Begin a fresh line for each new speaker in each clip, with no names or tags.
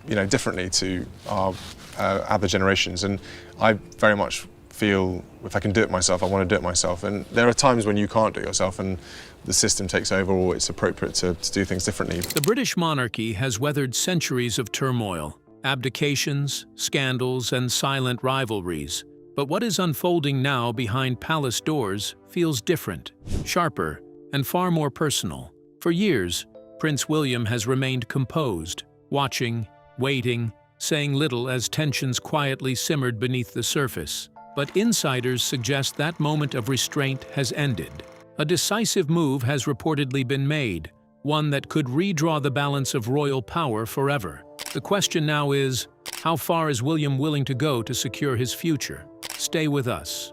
differently to our other generations. And I very much feel if I can do it myself, I want to do it myself. And there are times when you can't do it yourself and the system takes over, or it's appropriate to do things differently.
The British monarchy has weathered centuries of turmoil, abdications, scandals, and silent rivalries. But what is unfolding now behind palace doors feels different, sharper, and far more personal. For years, Prince William has remained composed, watching, waiting, saying little as tensions quietly simmered beneath the surface. But insiders suggest that moment of restraint has ended. A decisive move has reportedly been made, one that could redraw the balance of royal power forever. The question now is, how far is William willing to go to secure his future? Stay with us.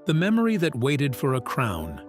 The memory that waited for a crown.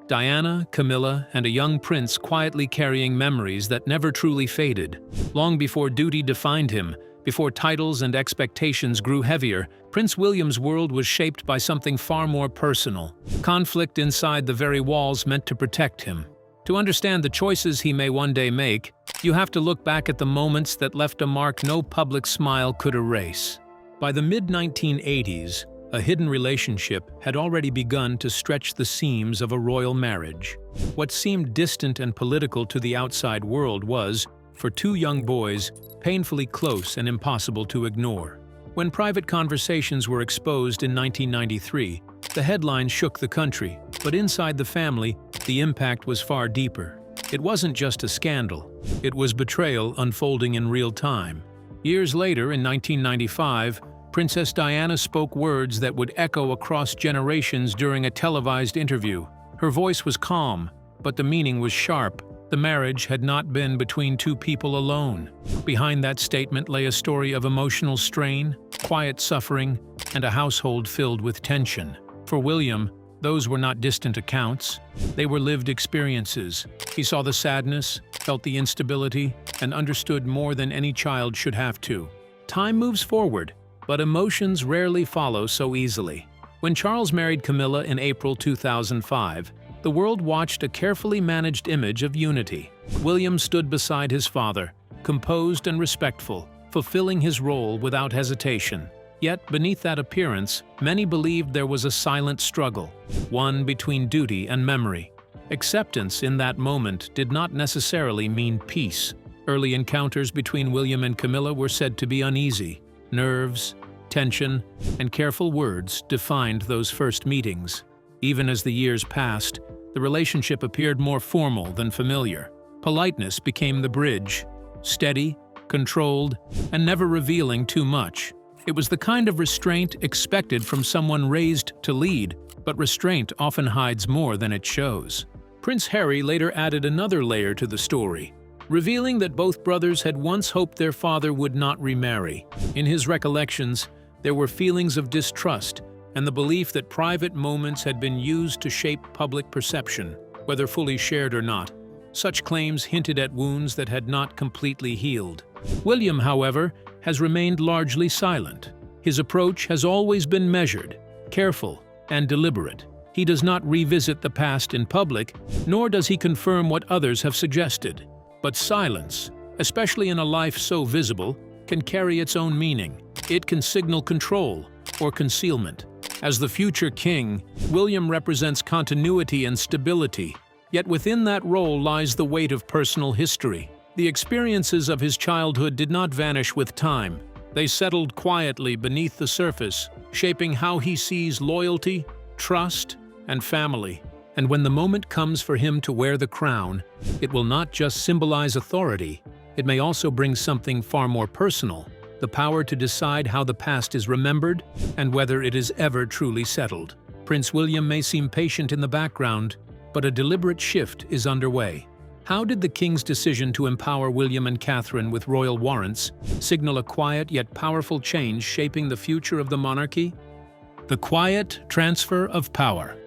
Diana, Camilla, and a young prince quietly carrying memories that never truly faded. Long before duty defined him, before titles and expectations grew heavier, Prince William's world was shaped by something far more personal. Conflict inside the very walls meant to protect him. To understand the choices he may one day make, you have to look back at the moments that left a mark no public smile could erase. By the mid-1980s, a hidden relationship had already begun to stretch the seams of a royal marriage. What seemed distant and political to the outside world was, for two young boys, painfully close and impossible to ignore. When private conversations were exposed in 1993, the headlines shook the country, but inside the family, the impact was far deeper. It wasn't just a scandal, it was betrayal unfolding in real time. Years later, in 1995, Princess Diana spoke words that would echo across generations during a televised interview. Her voice was calm, but the meaning was sharp. The marriage had not been between two people alone. Behind that statement lay a story of emotional strain, quiet suffering, and a household filled with tension. For William, those were not distant accounts. They were lived experiences. He saw the sadness, felt the instability, and understood more than any child should have to. Time moves forward, but emotions rarely follow so easily. When Charles married Camilla in April 2005, the world watched a carefully managed image of unity. William stood beside his father, composed and respectful, fulfilling his role without hesitation. Yet, beneath that appearance, many believed there was a silent struggle, one between duty and memory. Acceptance in that moment did not necessarily mean peace. Early encounters between William and Camilla were said to be uneasy. Nerves, tension, and careful words defined those first meetings. Even as the years passed, the relationship appeared more formal than familiar. Politeness became the bridge, steady, controlled, and never revealing too much. It was the kind of restraint expected from someone raised to lead, but restraint often hides more than it shows. Prince Harry later added another layer to the story, revealing that both brothers had once hoped their father would not remarry. In his recollections, there were feelings of distrust and the belief that private moments had been used to shape public perception, whether fully shared or not. Such claims hinted at wounds that had not completely healed. William, however, has remained largely silent. His approach has always been measured, careful, and deliberate. He does not revisit the past in public, nor does he confirm what others have suggested. But silence, especially in a life so visible, can carry its own meaning. It can signal control or concealment. As the future king, William represents continuity and stability. Yet within that role lies the weight of personal history. The experiences of his childhood did not vanish with time. They settled quietly beneath the surface, shaping how he sees loyalty, trust, and family. And when the moment comes for him to wear the crown, it will not just symbolize authority, it may also bring something far more personal, the power to decide how the past is remembered and whether it is ever truly settled. Prince William may seem patient in the background, but a deliberate shift is underway. How did the king's decision to empower William and Catherine with royal warrants signal a quiet yet powerful change shaping the future of the monarchy? The quiet transfer of power.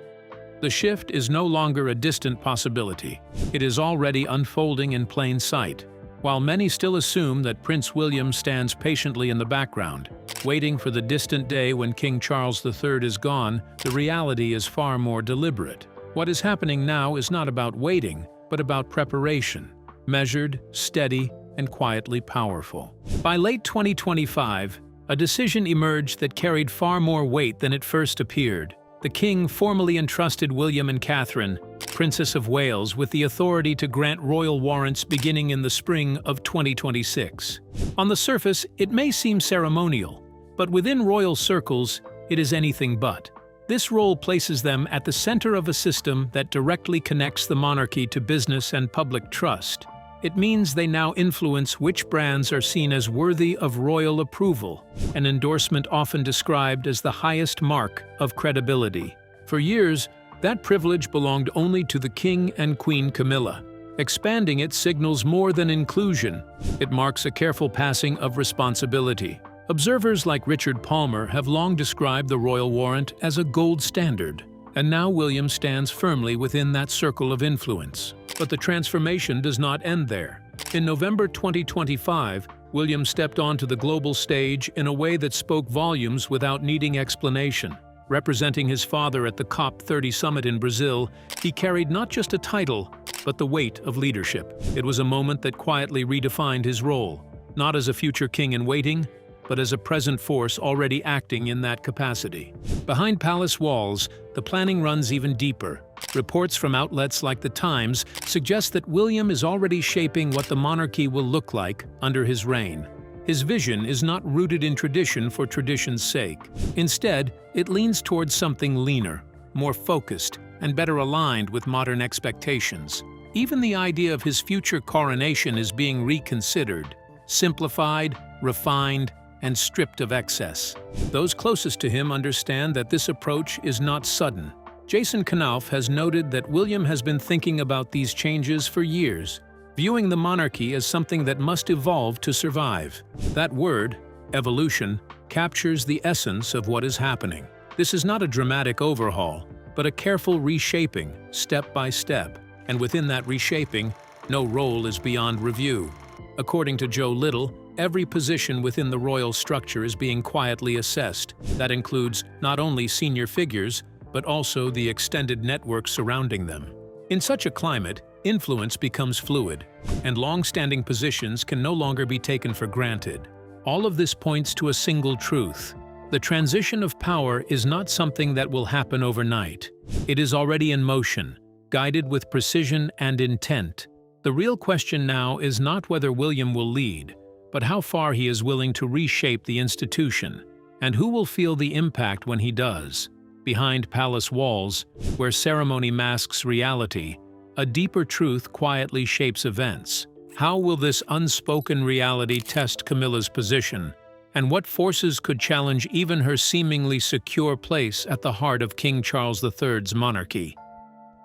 The shift is no longer a distant possibility. It is already unfolding in plain sight. While many still assume that Prince William stands patiently in the background, waiting for the distant day when King Charles III is gone, the reality is far more deliberate. What is happening now is not about waiting, but about preparation. Measured, steady, and quietly powerful. By late 2025, a decision emerged that carried far more weight than it first appeared. The king formally entrusted William and Catherine, Princess of Wales, with the authority to grant royal warrants beginning in the spring of 2026. On the surface, it may seem ceremonial, but within royal circles, it is anything but. This role places them at the center of a system that directly connects the monarchy to business and public trust. It means they now influence which brands are seen as worthy of royal approval, an endorsement often described as the highest mark of credibility. For years, that privilege belonged only to the King and Queen Camilla. Expanding it signals more than inclusion. It marks a careful passing of responsibility. Observers like Richard Palmer have long described the royal warrant as a gold standard, and now William stands firmly within that circle of influence. But the transformation does not end there. In November 2025, William stepped onto the global stage in a way that spoke volumes without needing explanation. Representing his father at the COP30 summit in Brazil, he carried not just a title, but the weight of leadership. It was a moment that quietly redefined his role, not as a future king in waiting, but as a present force already acting in that capacity. Behind palace walls, the planning runs even deeper. Reports from outlets like The Times suggest that William is already shaping what the monarchy will look like under his reign. His vision is not rooted in tradition for tradition's sake. Instead, it leans towards something leaner, more focused, and better aligned with modern expectations. Even the idea of his future coronation is being reconsidered, simplified, refined, and stripped of excess. Those closest to him understand that this approach is not sudden. Jason Knauf has noted that William has been thinking about these changes for years, viewing the monarchy as something that must evolve to survive. That word, evolution, captures the essence of what is happening. This is not a dramatic overhaul, but a careful reshaping, step by step. And within that reshaping, no role is beyond review. According to Joe Little, every position within the royal structure is being quietly assessed. That includes not only senior figures, but also the extended network surrounding them. In such a climate, influence becomes fluid, and long-standing positions can no longer be taken for granted. All of this points to a single truth. The transition of power is not something that will happen overnight. It is already in motion, guided with precision and intent. The real question now is not whether William will lead, but how far he is willing to reshape the institution, and who will feel the impact when he does. Behind palace walls, where ceremony masks reality, a deeper truth quietly shapes events. How will this unspoken reality test Camilla's position, and what forces could challenge even her seemingly secure place at the heart of King Charles III's monarchy?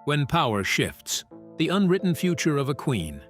When power shifts, the unwritten future of a queen.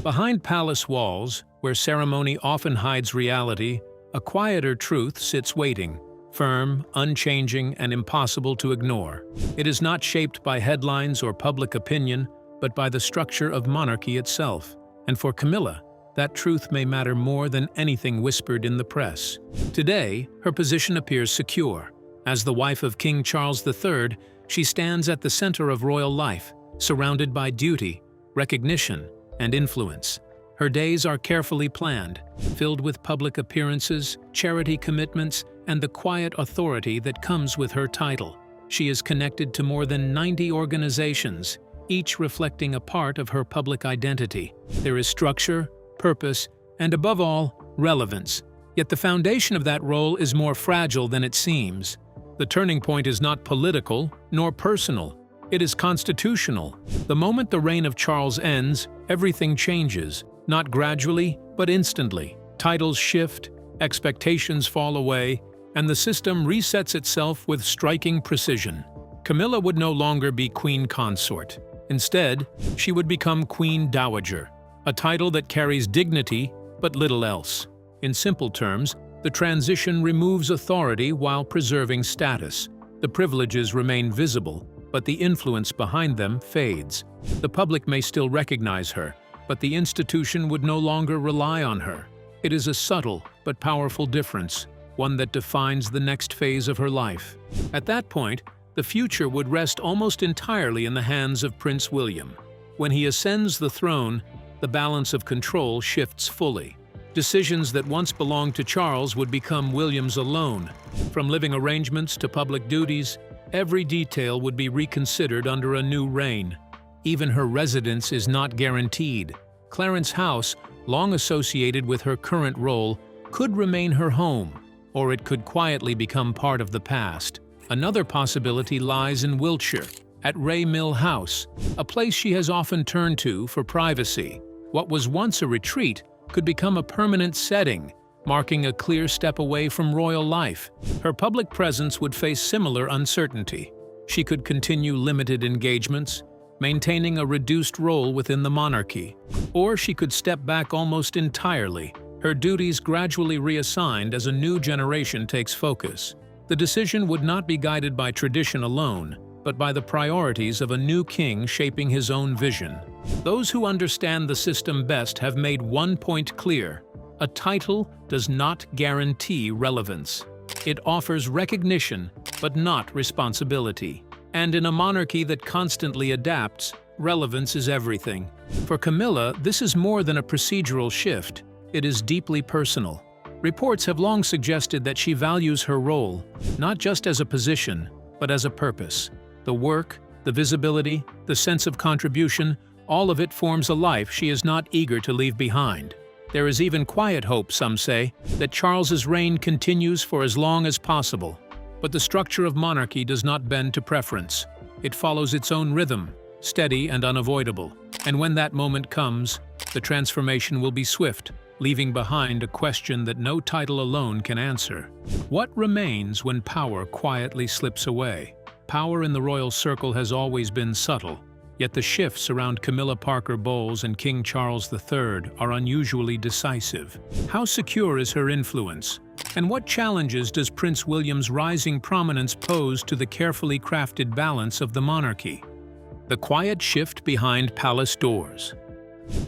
Behind palace walls, where ceremony often hides reality, a quieter truth sits waiting, firm, unchanging, and impossible to ignore. It is not shaped by headlines or public opinion, but by the structure of monarchy itself. And for Camilla, that truth may matter more than anything whispered in the press. Today, her position appears secure. As the wife of King Charles III, she stands at the center of royal life, surrounded by duty, recognition, and influence. Her days are carefully planned, filled with public appearances, charity commitments, and the quiet authority that comes with her title. She is connected to more than 90 organizations, each reflecting a part of her public identity. There is structure, purpose, and above all, relevance. Yet the foundation of that role is more fragile than it seems. The turning point is not political, nor personal. It is constitutional. The moment the reign of Charles ends, everything changes, not gradually, but instantly. Titles shift, expectations fall away, and the system resets itself with striking precision. Camilla would no longer be queen consort. Instead, she would become queen dowager, a title that carries dignity but little else. In simple terms, the transition removes authority while preserving status. The privileges remain visible, but the influence behind them fades. The public may still recognize her, but the institution would no longer rely on her. It is a subtle but powerful difference, one that defines the next phase of her life. At that point, the future would rest almost entirely in the hands of Prince William. When he ascends the throne, the balance of control shifts fully. Decisions that once belonged to Charles would become William's alone. From living arrangements to public duties, every detail would be reconsidered under a new reign. Even her residence is not guaranteed. Clarence House, long associated with her current role, could remain her home, or it could quietly become part of the past. Another possibility lies in Wiltshire, at Ray Mill House, a place she has often turned to for privacy. What was once a retreat could become a permanent setting, marking a clear step away from royal life. Her public presence would face similar uncertainty. She could continue limited engagements, maintaining a reduced role within the monarchy, or she could step back almost entirely, her duties gradually reassigned as a new generation takes focus. The decision would not be guided by tradition alone, but by the priorities of a new king shaping his own vision. Those who understand the system best have made one point clear: a title does not guarantee relevance. It offers recognition, but not responsibility. And in a monarchy that constantly adapts, relevance is everything. For Camilla, this is more than a procedural shift. It is deeply personal. Reports have long suggested that she values her role, not just as a position, but as a purpose. The work, the visibility, the sense of contribution, all of it forms a life she is not eager to leave behind. There is even quiet hope, some say, that Charles's reign continues for as long as possible. But the structure of monarchy does not bend to preference. It follows its own rhythm, steady and unavoidable. And when that moment comes, the transformation will be swift, leaving behind a question that no title alone can answer. What remains when power quietly slips away? Power in the royal circle has always been subtle, yet the shifts around Camilla Parker Bowles and King Charles III are unusually decisive. How secure is her influence? And what challenges does Prince William's rising prominence pose to the carefully crafted balance of the monarchy? The quiet shift behind palace doors.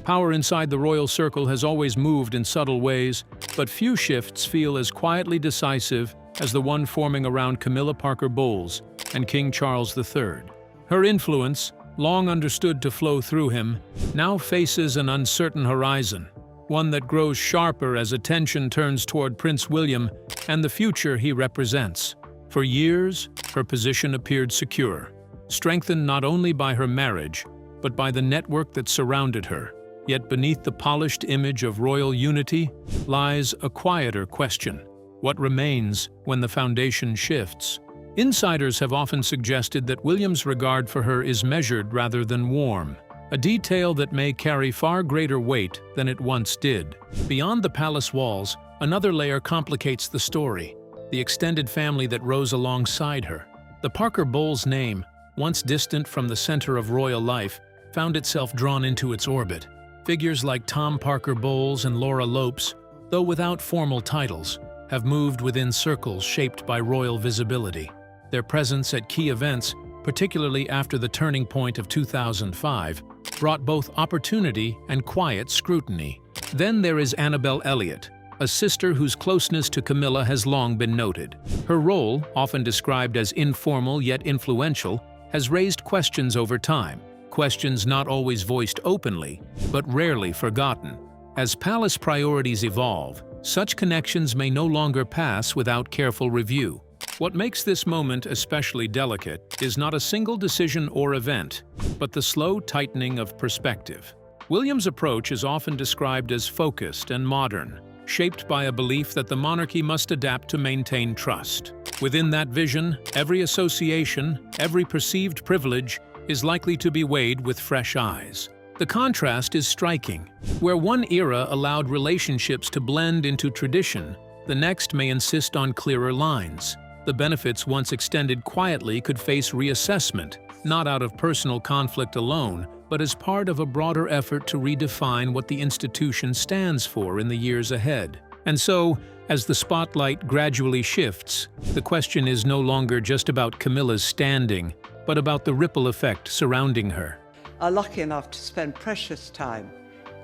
Power inside the royal circle has always moved in subtle ways, but few shifts feel as quietly decisive as the one forming around Camilla Parker Bowles and King Charles III. Her influence, long understood to flow through him, now faces an uncertain horizon, one that grows sharper as attention turns toward Prince William and the future he represents. For years, her position appeared secure, strengthened not only by her marriage, but by the network that surrounded her. Yet beneath the polished image of royal unity lies a quieter question. What remains when the foundation shifts? Insiders have often suggested that William's regard for her is measured rather than warm, a detail that may carry far greater weight than it once did. Beyond the palace walls, another layer complicates the story: the extended family that rose alongside her. The Parker Bowles name, once distant from the center of royal life, found itself drawn into its orbit. Figures like Tom Parker Bowles and Laura Lopes, though without formal titles, have moved within circles shaped by royal visibility. Their presence at key events, particularly after the turning point of 2005, brought both opportunity and quiet scrutiny. Then there is Annabel Elliot, a sister whose closeness to Camilla has long been noted. Her role, often described as informal yet influential, has raised questions over time. Questions not always voiced openly, but rarely forgotten. As palace priorities evolve, such connections may no longer pass without careful review. What makes this moment especially delicate is not a single decision or event, but the slow tightening of perspective. William's approach is often described as focused and modern, shaped by a belief that the monarchy must adapt to maintain trust. Within that vision, every association, every perceived privilege, is likely to be weighed with fresh eyes. The contrast is striking. Where one era allowed relationships to blend into tradition, the next may insist on clearer lines. The benefits once extended quietly could face reassessment, not out of personal conflict alone, but as part of a broader effort to redefine what the institution stands for in the years ahead. And so, as the spotlight gradually shifts, the question is no longer just about Camilla's standing, but about the ripple effect surrounding her.
Are lucky enough to spend precious time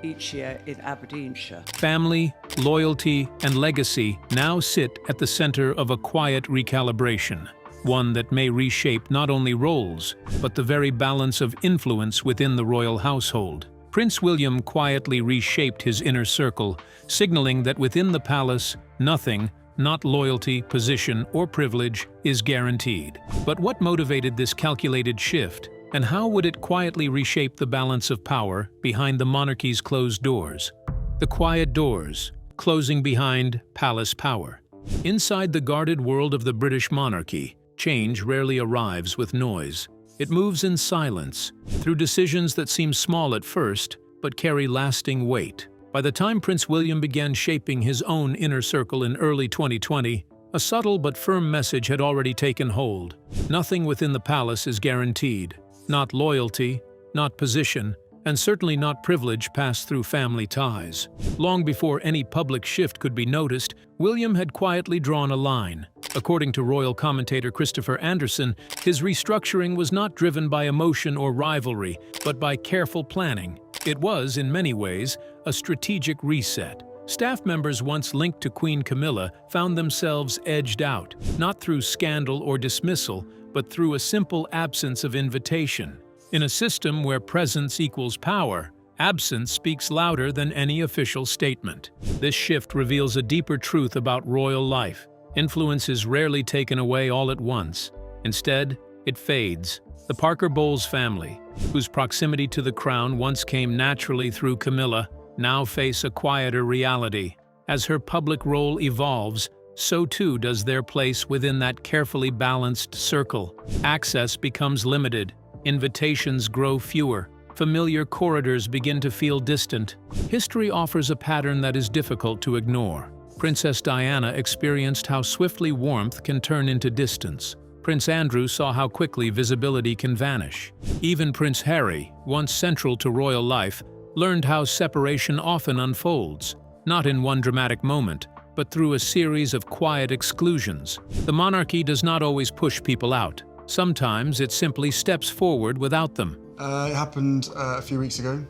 each year in Aberdeenshire.
Family, loyalty, and legacy now sit at the center of a quiet recalibration, one that may reshape not only roles, but the very balance of influence within the royal household. Prince William quietly reshaped his inner circle, signaling that within the palace, nothing, not loyalty, position, or privilege, is guaranteed. But what motivated this calculated shift, and how would it quietly reshape the balance of power behind the monarchy's closed doors? The quiet doors, closing behind palace power. Inside the guarded world of the British monarchy, change rarely arrives with noise. It moves in silence, through decisions that seem small at first, but carry lasting weight. By the time Prince William began shaping his own inner circle in early 2020, a subtle but firm message had already taken hold. Nothing within the palace is guaranteed. Not loyalty, not position, and certainly not privilege passed through family ties. Long before any public shift could be noticed, William had quietly drawn a line. According to royal commentator Christopher Anderson, his restructuring was not driven by emotion or rivalry, but by careful planning. It was, in many ways, a strategic reset. Staff members once linked to Queen Camilla found themselves edged out, not through scandal or dismissal, but through a simple absence of invitation. In a system where presence equals power, absence speaks louder than any official statement. This shift reveals a deeper truth about royal life. Influence is rarely taken away all at once. Instead, it fades. The Parker Bowles family, whose proximity to the crown once came naturally through Camilla, now face a quieter reality. As her public role evolves, so too does their place within that carefully balanced circle. Access becomes limited. Invitations grow fewer. Familiar corridors begin to feel distant. History offers a pattern that is difficult to ignore. Princess Diana experienced how swiftly warmth can turn into distance. Prince Andrew saw how quickly visibility can vanish. Even Prince Harry, once central to royal life, learned how separation often unfolds, not in one dramatic moment, but through a series of quiet exclusions. The monarchy does not always push people out. Sometimes it simply steps forward without them.
It happened a few weeks ago,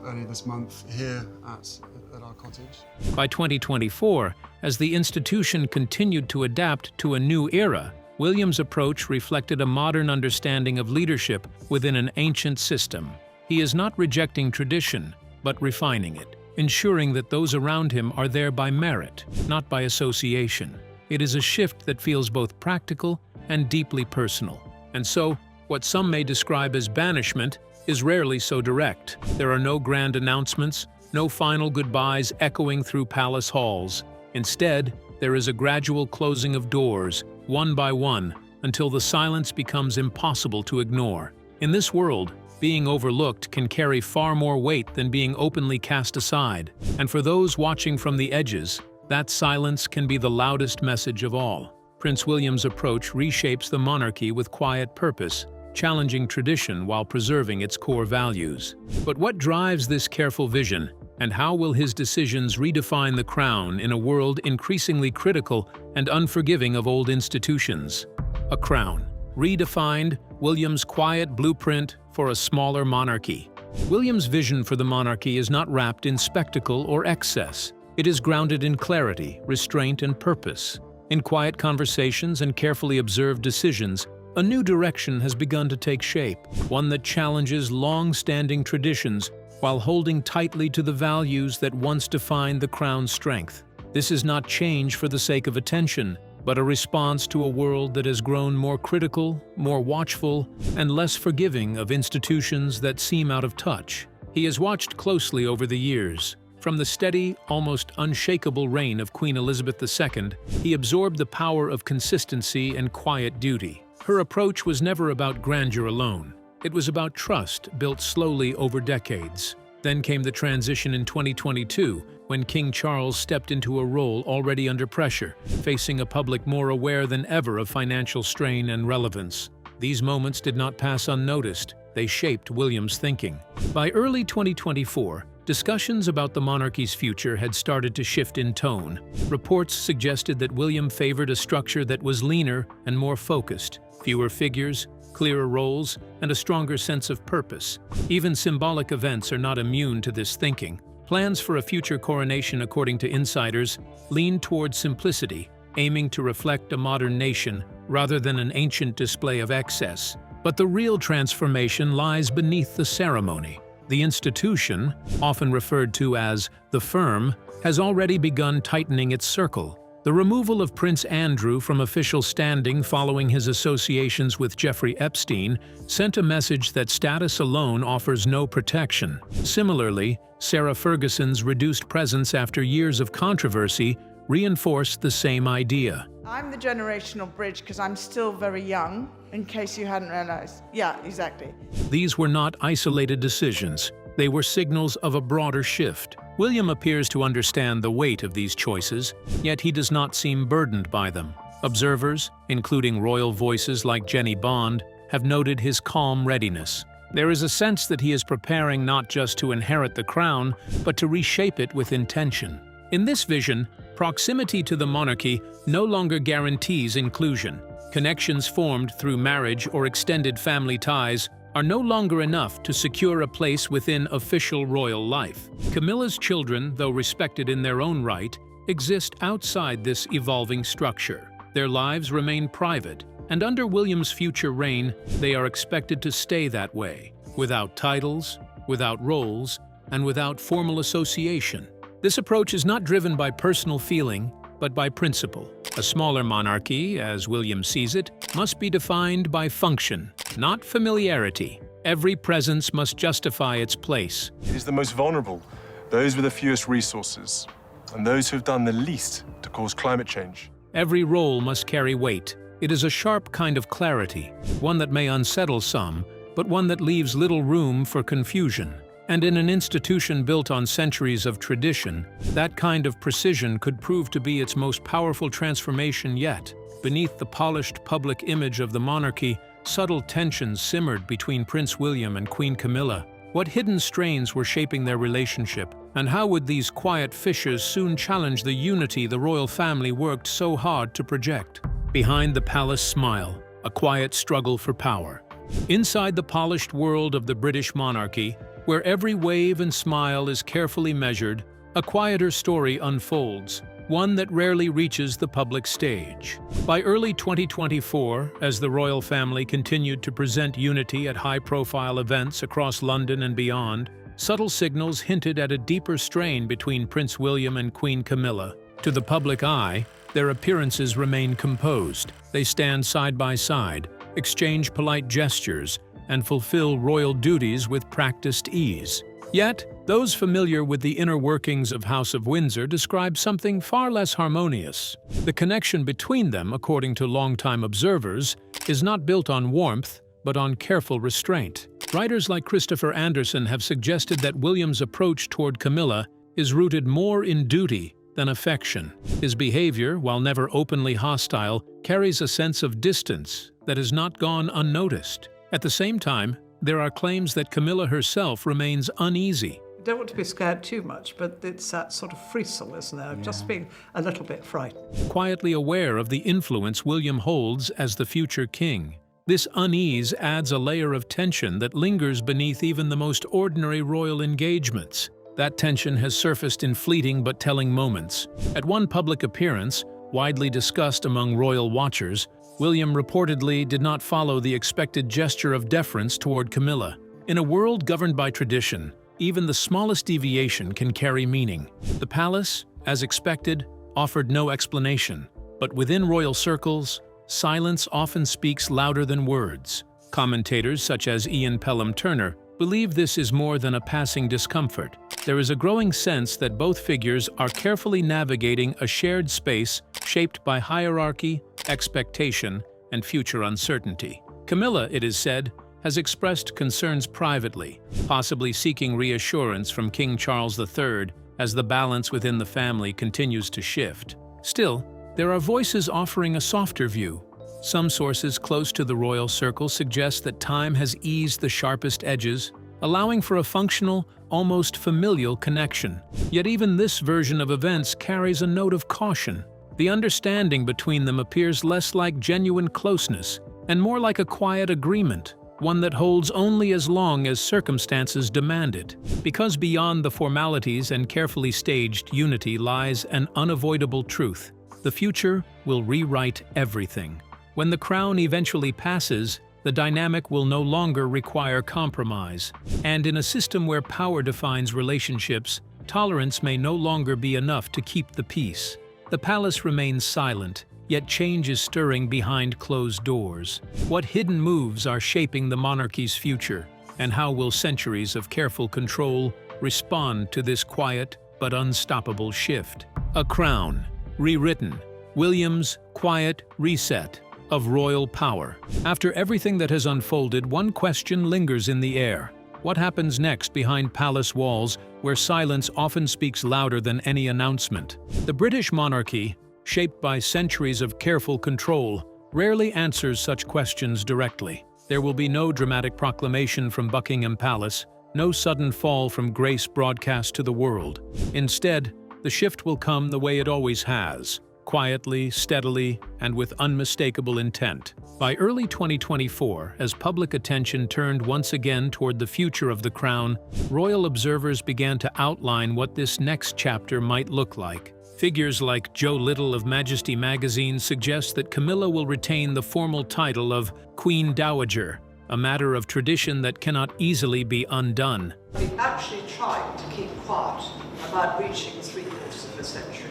earlier this month, here at our cottage.
By 2024, as the institution continued to adapt to a new era, William's approach reflected a modern understanding of leadership within an ancient system. He is not rejecting tradition, but refining it, ensuring that those around him are there by merit, not by association. It is a shift that feels both practical and deeply personal. And so, what some may describe as banishment is rarely so direct. There are no grand announcements, no final goodbyes echoing through palace halls. Instead, there is a gradual closing of doors, one by one, until the silence becomes impossible to ignore. In this world, being overlooked can carry far more weight than being openly cast aside. And for those watching from the edges, that silence can be the loudest message of all. Prince William's approach reshapes the monarchy with quiet purpose, challenging tradition while preserving its core values. But what drives this careful vision, and how will his decisions redefine the crown in a world increasingly critical and unforgiving of old institutions? A crown. Redefined, William's quiet blueprint for a smaller monarchy. William's vision for the monarchy is not wrapped in spectacle or excess. It is grounded in clarity, restraint, and purpose. In quiet conversations and carefully observed decisions, a new direction has begun to take shape, one that challenges long-standing traditions while holding tightly to the values that once defined the crown's strength. This is not change for the sake of attention, but a response to a world that has grown more critical, more watchful, and less forgiving of institutions that seem out of touch. He has watched closely over the years. From the steady, almost unshakable reign of Queen Elizabeth II, he absorbed the power of consistency and quiet duty. Her approach was never about grandeur alone. It was about trust built slowly over decades. Then came the transition in 2022, when King Charles stepped into a role already under pressure, facing a public more aware than ever of financial strain and relevance. These moments did not pass unnoticed. They shaped William's thinking. By early 2024, discussions about the monarchy's future had started to shift in tone. Reports suggested that William favored a structure that was leaner and more focused, fewer figures, clearer roles, and a stronger sense of purpose. Even symbolic events are not immune to this thinking. Plans for a future coronation, according to insiders, lean toward simplicity, aiming to reflect a modern nation rather than an ancient display of excess. But the real transformation lies beneath the ceremony. The institution, often referred to as the firm, has already begun tightening its circle. The removal of Prince Andrew from official standing following his associations with Jeffrey Epstein sent a message that status alone offers no protection. Similarly, Sarah Ferguson's reduced presence after years of controversy reinforced the same idea.
I'm the generational bridge because I'm still very young, in case you hadn't realized. Yeah, exactly.
These were not isolated decisions. They were signals of a broader shift. William appears to understand the weight of these choices, yet he does not seem burdened by them. Observers, including royal voices like Jenny Bond, have noted his calm readiness. There is a sense that he is preparing not just to inherit the crown, but to reshape it with intention. In this vision, proximity to the monarchy no longer guarantees inclusion. Connections formed through marriage or extended family ties are no longer enough to secure a place within official royal life. Camilla's children, though respected in their own right, exist outside this evolving structure. Their lives remain private, and under William's future reign, they are expected to stay that way, without titles, without roles, and without formal association. This approach is not driven by personal feeling, but by principle. A smaller monarchy, as William sees it, must be defined by function, not familiarity. Every presence must justify its place.
It is the most vulnerable, those with the fewest resources, and those who have done the least to cause climate change.
Every role must carry weight. It is a sharp kind of clarity, one that may unsettle some, but one that leaves little room for confusion. And in an institution built on centuries of tradition, that kind of precision could prove to be its most powerful transformation yet. Beneath the polished public image of the monarchy, subtle tensions simmered between Prince William and Queen Camilla. What hidden strains were shaping their relationship, and how would these quiet fissures soon challenge the unity the royal family worked so hard to project? Behind the palace smile, a quiet struggle for power. Inside the polished world of the British monarchy, where every wave and smile is carefully measured, a quieter story unfolds, one that rarely reaches the public stage. By early 2024, as the royal family continued to present unity at high-profile events across London and beyond, subtle signals hinted at a deeper strain between Prince William and Queen Camilla. To the public eye, their appearances remain composed. They stand side by side, exchange polite gestures, and fulfill royal duties with practiced ease. Yet, those familiar with the inner workings of House of Windsor describe something far less harmonious. The connection between them, according to longtime observers, is not built on warmth, but on careful restraint. Writers like Christopher Anderson have suggested that William's approach toward Camilla is rooted more in duty than affection. His behavior, while never openly hostile, carries a sense of distance that has not gone unnoticed. At the same time, there are claims that Camilla herself remains uneasy.
I don't want to be scared too much, but it's that sort of frisson, isn't there? Just being a little bit frightened.
Quietly aware of the influence William holds as the future king. This unease adds a layer of tension that lingers beneath even the most ordinary royal engagements. That tension has surfaced in fleeting but telling moments. At one public appearance, widely discussed among royal watchers, William reportedly did not follow the expected gesture of deference toward Camilla. In a world governed by tradition, even the smallest deviation can carry meaning. The palace, as expected, offered no explanation. But within royal circles, silence often speaks louder than words. Commentators such as Ian Pelham Turner believe this is more than a passing discomfort. There is a growing sense that both figures are carefully navigating a shared space shaped by hierarchy, expectation, and future uncertainty. Camilla, it is said, has expressed concerns privately, possibly seeking reassurance from King Charles III as the balance within the family continues to shift. Still, there are voices offering a softer view. Some sources close to the royal circle suggest that time has eased the sharpest edges, allowing for a functional, almost familial connection. Yet even this version of events carries a note of caution. The understanding between them appears less like genuine closeness and more like a quiet agreement, one that holds only as long as circumstances demand it. Because beyond the formalities and carefully staged unity lies an unavoidable truth. The future will rewrite everything. When the crown eventually passes, The dynamic will no longer require compromise, and in a system where power defines relationships, tolerance may no longer be enough to keep the peace. The palace remains silent, yet change is stirring behind closed doors. What hidden moves are shaping the monarchy's future, and how will centuries of careful control respond to this quiet but unstoppable shift? A crown, rewritten. William's quiet reset of royal power. After everything that has unfolded, one question lingers in the air. What happens next behind palace walls, where silence often speaks louder than any announcement? The British monarchy, shaped by centuries of careful control, rarely answers such questions directly. There will be no dramatic proclamation from Buckingham Palace, no sudden fall from grace broadcast to the world. Instead, the shift will come the way it always has, quietly, steadily, and with unmistakable intent. By early 2024, as public attention turned once again toward the future of the crown, royal observers began to outline what this next chapter might look like. Figures like Joe Little of Majesty magazine suggest that Camilla will retain the formal title of Queen Dowager, a matter of tradition that cannot easily be undone.
We actually tried to keep quiet about reaching three-quarters of a century.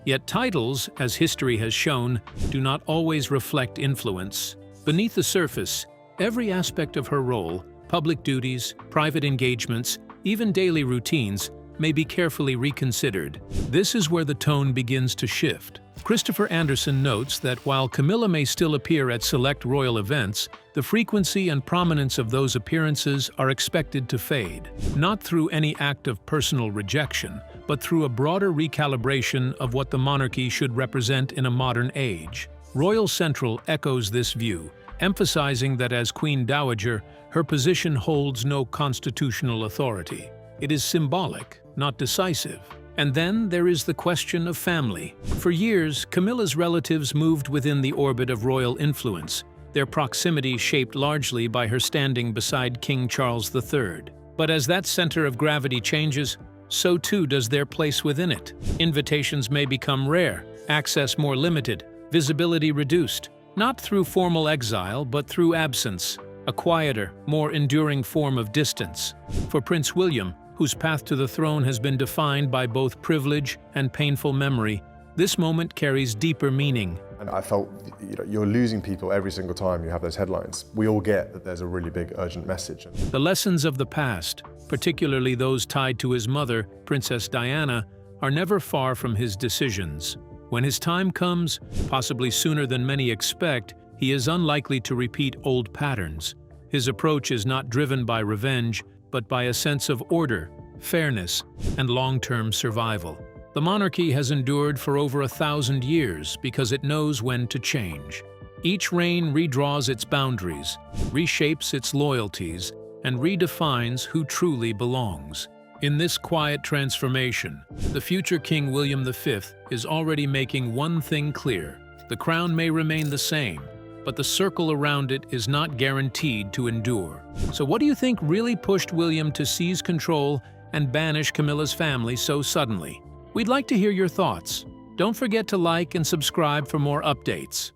Yet titles, as history has shown, do not always reflect influence. Beneath the surface, every aspect of her role, public duties, private engagements, even daily routines, may be carefully reconsidered. This is where the tone begins to shift. Christopher Anderson notes that while Camilla may still appear at select royal events, the frequency and prominence of those appearances are expected to fade, not through any act of personal rejection, but through a broader recalibration of what the monarchy should represent in a modern age. Royal Central echoes this view, emphasizing that as Queen Dowager, her position holds no constitutional authority. It is symbolic, not decisive. And then there is the question of family. For years, Camilla's relatives moved within the orbit of royal influence, their proximity shaped largely by her standing beside King Charles III. But as that center of gravity changes, so too does their place within it. Invitations may become rare, access more limited, visibility reduced, not through formal exile, but through absence, a quieter, more enduring form of distance. For Prince William, whose path to the throne has been defined by both privilege and painful memory, this moment carries deeper meaning.
And I felt, you're losing people every single time you have those headlines. We all get that there's a really big urgent message.
The lessons of the past, particularly those tied to his mother, Princess Diana, are never far from his decisions. When his time comes, possibly sooner than many expect, he is unlikely to repeat old patterns. His approach is not driven by revenge, but by a sense of order, fairness, and long-term survival. The monarchy has endured for over 1,000 years because it knows when to change. Each reign redraws its boundaries, reshapes its loyalties, and redefines who truly belongs. In this quiet transformation, the future King William V is already making one thing clear: the crown may remain the same, but the circle around it is not guaranteed to endure. So what do you think really pushed William to seize control and banish Camilla's family so suddenly? We'd like to hear your thoughts. Don't forget to like and subscribe for more updates.